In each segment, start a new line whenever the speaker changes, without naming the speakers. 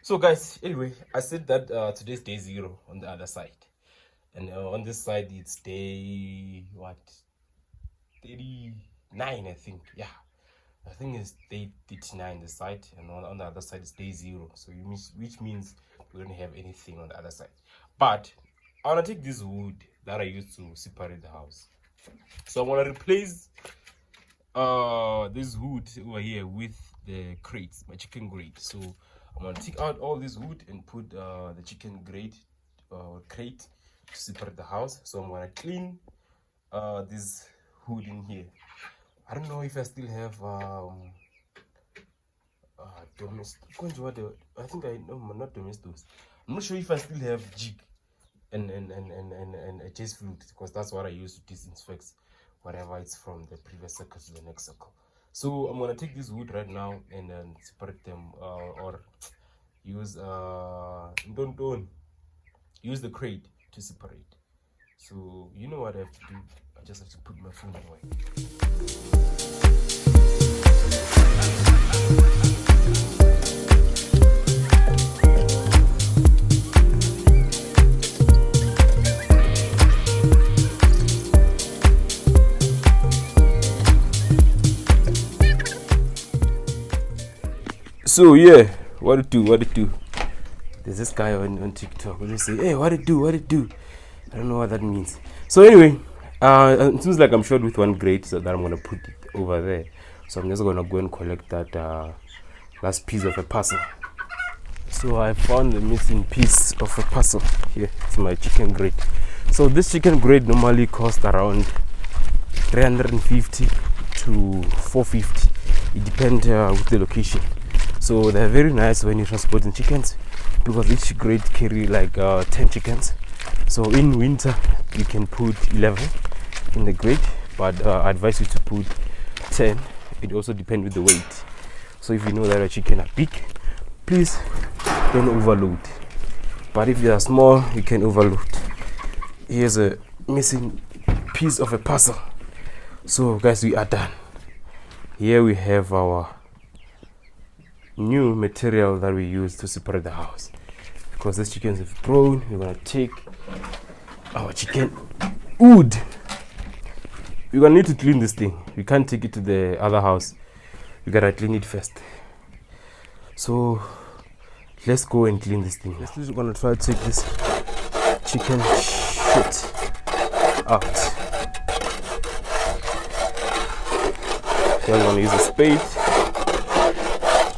So guys, anyway, I said that today's day 0 on the other side, and on this side it's day what, 39, I think. Yeah, I think it's day 39 the side, and on the other side it's day 0. So which means we don't have anything on the other side. But I want to take this wood that I used to separate the house. So I'm gonna replace this wood over here with the crates, my chicken grate. So I'm gonna take out all this wood and put the chicken grate crate to separate the house. So I'm gonna clean this hood in here. I don't know if I still have domestic. I think I know, not domestos. I'm not sure if I still have jig and a chest flute, because that's what I use to disinfect whatever it's from the previous circle to the next circle. So I'm gonna take this wood right now and then separate them, or use use the crate to separate. So you know what I have to do. I just have to put my phone away. So yeah, what it do? There's this guy on TikTok who just say, hey, what it do? I don't know what that means. So anyway, it seems like I'm short with one grate, so that I'm gonna put it over there. So I'm just gonna go and collect that last piece of a puzzle. So I found the missing piece of a puzzle here. It's my chicken grate. So this chicken grate normally costs around 350 to 450. It depends with the location. So they're very nice when you're transporting chickens, because each grate carry like 10 chickens. So in winter you can put 11 in the grate, but I advise you to put 10. It also depends with the weight. So if you know that a chicken are big, please don't overload. But if they are small, you can overload. Here's a missing piece of a puzzle. So guys, we are done. Here we have our new material that we use to separate the house. Because these chickens have grown, we're gonna take our chicken wood. We're gonna need to clean this thing. We can't take it to the other house. We gotta clean it first. So let's go and clean this thing. We're gonna try to take this chicken shit out. So I'm gonna use a spade.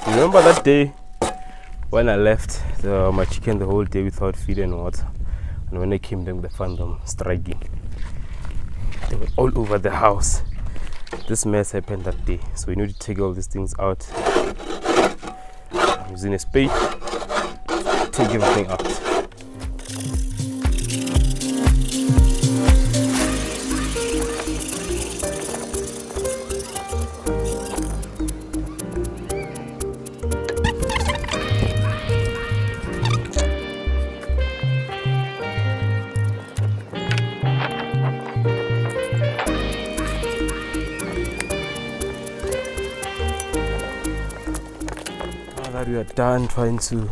Remember that day when I left my chicken the whole day without feed and water, and when I came back, they found them striking. They were all over the house. This mess happened that day, so we need to take all these things out. I'm using a spade, take everything out. We are done trying to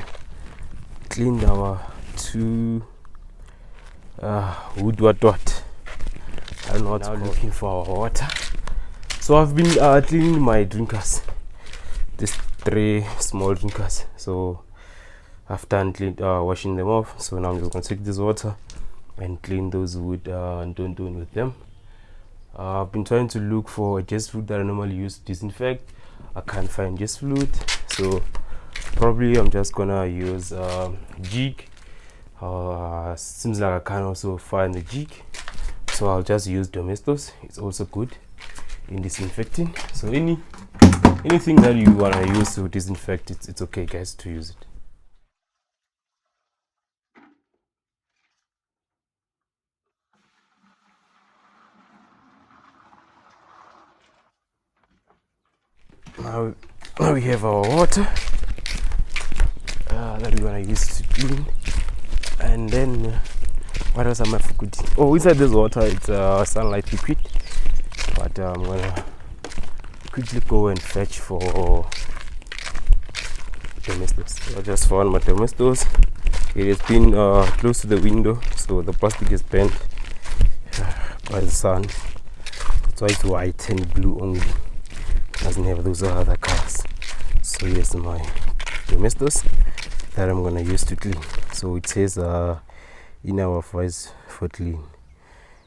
clean our two wood what. I don't know what's called. Looking for our water. So I've been cleaning my drinkers, these 3 small drinkers. So I've done washing them off. So now I'm just gonna take this water and clean those wood and don't with them. I've been trying to look for a just fluid that I normally use to disinfect. I can't find just fluid, so probably I'm just gonna use jig. Seems like I can also find the jig, so I'll just use domestos. It's also good in disinfecting. So anything that you wanna use to disinfect, it's okay, guys, to use it. Now we have our water that we're gonna use to clean, and then what else am I forgetting? Oh, inside this water it's sunlight liquid, but I'm gonna quickly go and fetch for domestos. I just found my domestos. It has been close to the window, so the plastic is bent by the sun. That's why it's white and blue only. It doesn't have those other colors. So here's my domestos that I'm gonna use to clean. So it says in our voice for clean,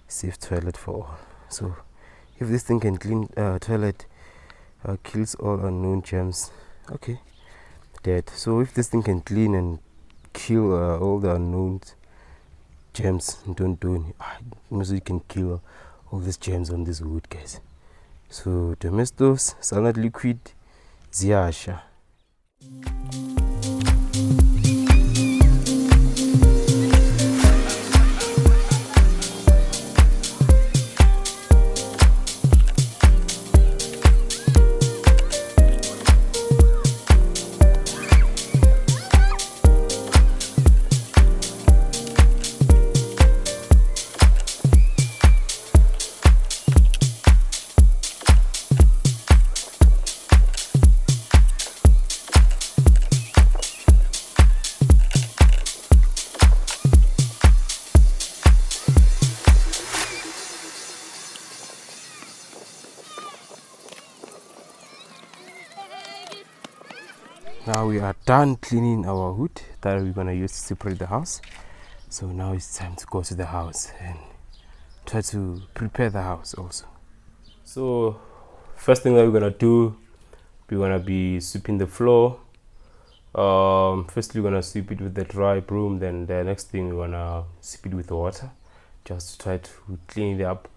safe toilet for all. So if this thing can clean toilet, kills all unknown germs. Okay, dead. So if this thing can clean and kill all the unknown germs, don't do it. You can kill all these germs on this wood, guys. So domestos, salad liquid, ziyasha. Now we are done cleaning our wood that we're gonna use to separate the house. So now it's time to go to the house and try to prepare the house also. So first thing that we're gonna do, we're gonna be sweeping the floor. Firstly we're gonna sweep it with the dry broom, then the next thing we're gonna sweep it with water just to try to clean it up.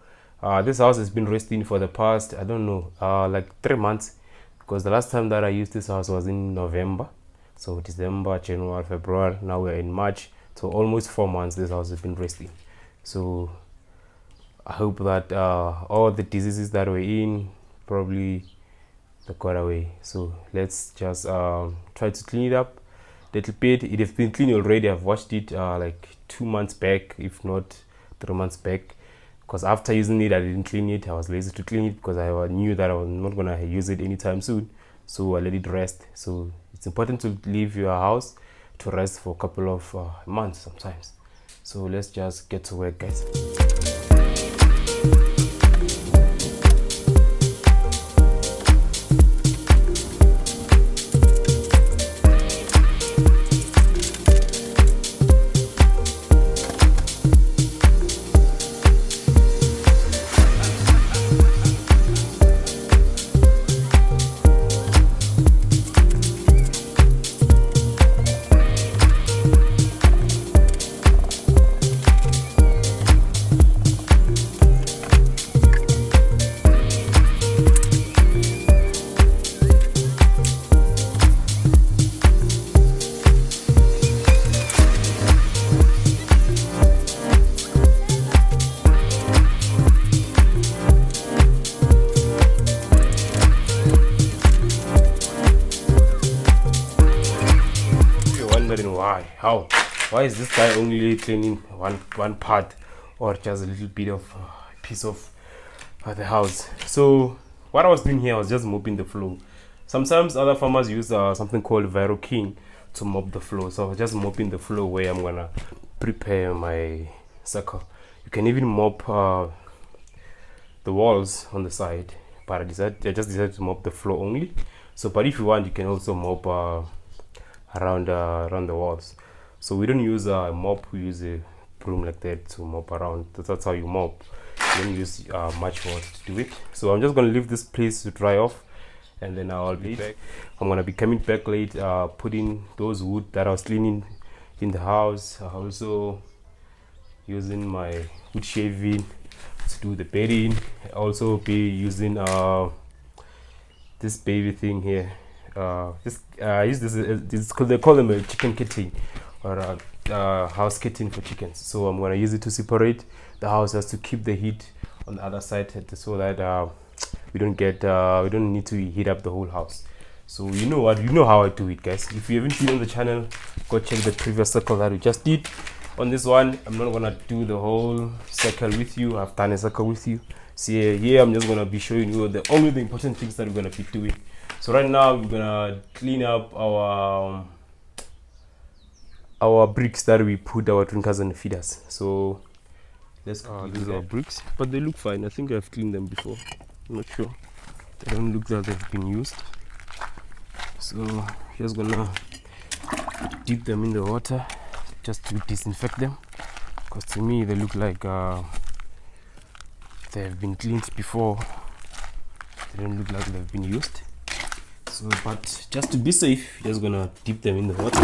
This house has been resting for the past, I don't know, like 3 months, because the last time that I used this house was in November. So December, January, February, now we're in March, so almost 4 months this house has been resting. So I hope that all the diseases that were in probably they got away. So let's just try to clean it up a little bit. It has been cleaned already. I've washed it like 2 months back, if not 3 months back, because after using it I didn't clean it. I was lazy to clean it because I knew that I was not gonna use it anytime soon, so I let it rest. So it's important to leave your house to rest for a couple of months sometimes. So let's just get to work, guys. Why is this guy only cleaning one part or just a little bit of piece of the house? So what I was doing here, I was just mopping the floor. Sometimes other farmers use something called Viroking to mop the floor, so I was just mopping the floor where I'm gonna prepare my circle. You can even mop the walls on the side, but I just decided to mop the floor only. So but if you want, you can also mop around the walls. So we don't use a mop, we use a broom like that to mop around. That's how you mop. You don't use much water to do it. So I'm just gonna leave this place to dry off, and then I'll be back. I'm gonna be coming back late, putting those wood that I was cleaning in the house. Also using my wood shaving to do the bedding. Also be using this baby thing here. I use this they call them a chicken kitchen, or house kitchen for chickens. So I'm gonna use it to separate the house, just to keep the heat on the other side, so that we don't need to heat up the whole house. So you know what, you know how I do it, guys. If you haven't been on the channel, go check the previous circle that we just did. On this one, I'm not gonna do the whole circle with you. I've done a circle with you. See here, I'm just gonna be showing you only the important things that we're gonna be doing. So right now we're gonna clean up our bricks that we put our drinkers and feeders. So let's these are our bricks, but they look fine. I think I've cleaned them before. I'm not sure. They don't look that they've been used. So just gonna dip them in the water just to disinfect them, because to me they look like they've been cleaned before. They don't look like they've been used. So, but just to be safe, just gonna dip them in the water.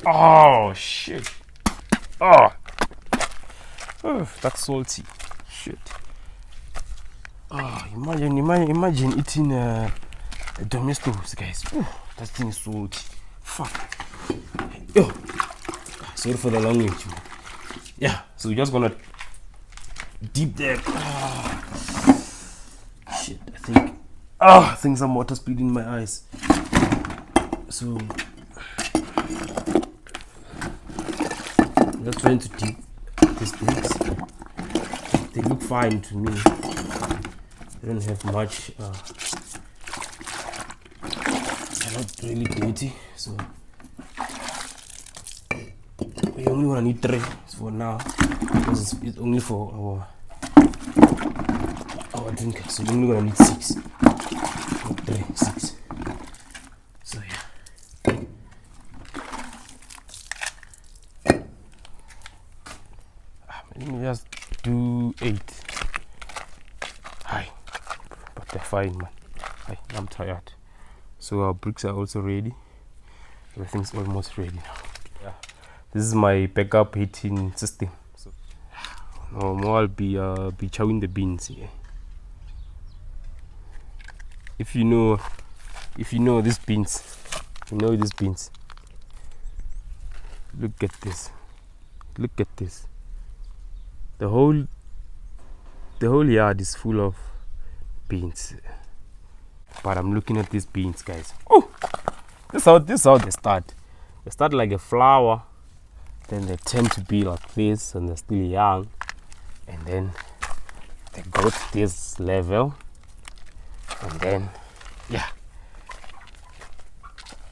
Oh shit! Oh, that's salty. Shit. Oh, imagine eating a domestos, guys. Ooh, that thing is salty. Fuck. Yo, sorry for the language. Yeah, so we're just gonna dip them. Shit, I think some water's bleeding in my eyes. So I'm just trying to dip these bricks. They look fine to me. They don't have much. They're not really dirty. So we only want to need 3 for now, because it's only for our drinker. So we only gonna need 6. Not 3, 6. So yeah. Let me just do 8. Hi. But they're fine, man. Hi, I'm tired. So our bricks are also ready. Everything's almost ready now. Yeah. This is my backup heating system. So no more I'll be chowing the beans here. If you know these beans, look at this. The whole yard is full of beans, but I'm looking at these beans, guys. Oh, this is how they start. They start like a flower, then they tend to be like this, and they're still young, and then they go to this level, and then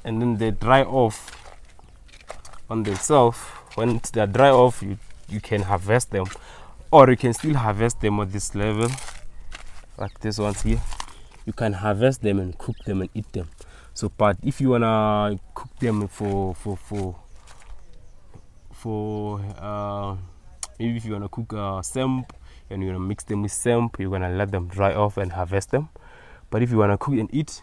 and then they dry off on themselves. When they dry off, you can harvest them, or you can still harvest them at this level, like this ones here. You can harvest them and cook them and eat them. So, but if you wanna cook them for maybe if you wanna cook semp and you wanna mix them with semp, you're gonna let them dry off and harvest them. But if you wanna cook and eat,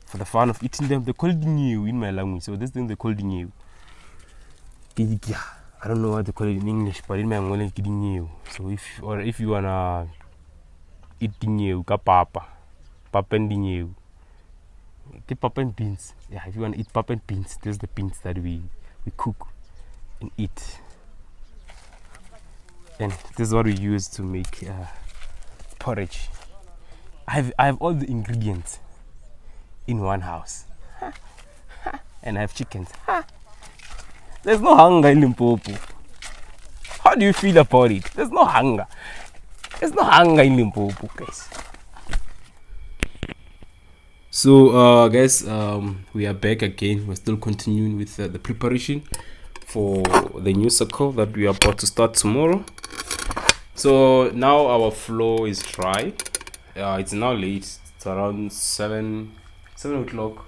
for the fun of eating them, they call it new in my language. So this thing they call it new. I don't know what they call it in English, but in my language it's new. So if you wanna eat the new, papa and the new. The papa and beans. Yeah, if you wanna eat papa and beans, there's the beans that we cook and eat. And this is what we use to make porridge. I have all the ingredients in one house. And I have chickens. There's no hunger in Limpopo. How do you feel about it? There's no hunger. There's no hunger in Limpopo, guys. So guys, we are back again. We're still continuing with the preparation for the new circle that we are about to start tomorrow. So now our floor is dry. It's now late. It's around 7 o'clock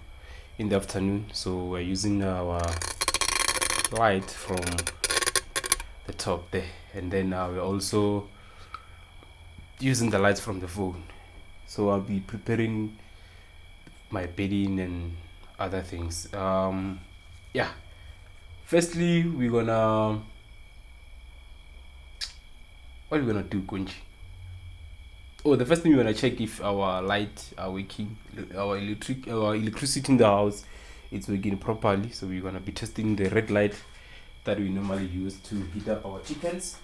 in the afternoon. So we're using our light from the top there, and then we're also using the lights from the phone. So I'll be preparing my bedding and other things. Yeah, firstly we're gonna, what are we gonna do, Kunji? Oh, the first thing we're gonna check if our light are working, our electricity in the house it's working properly. So we're gonna be testing the red light that we normally use to heat up our chickens.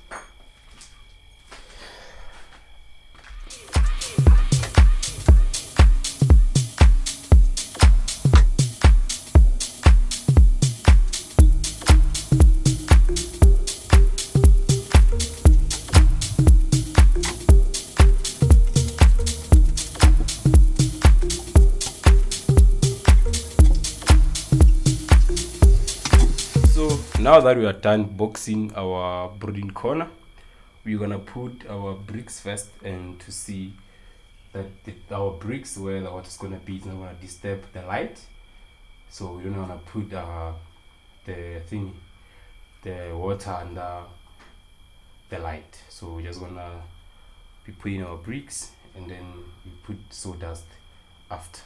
Now that we are done boxing our brooding corner, we're gonna put our bricks first, and to see that our bricks where the water's gonna be is not gonna disturb the light. So we don't wanna put the water under the light. So we're just gonna be putting our bricks, and then we put sawdust after.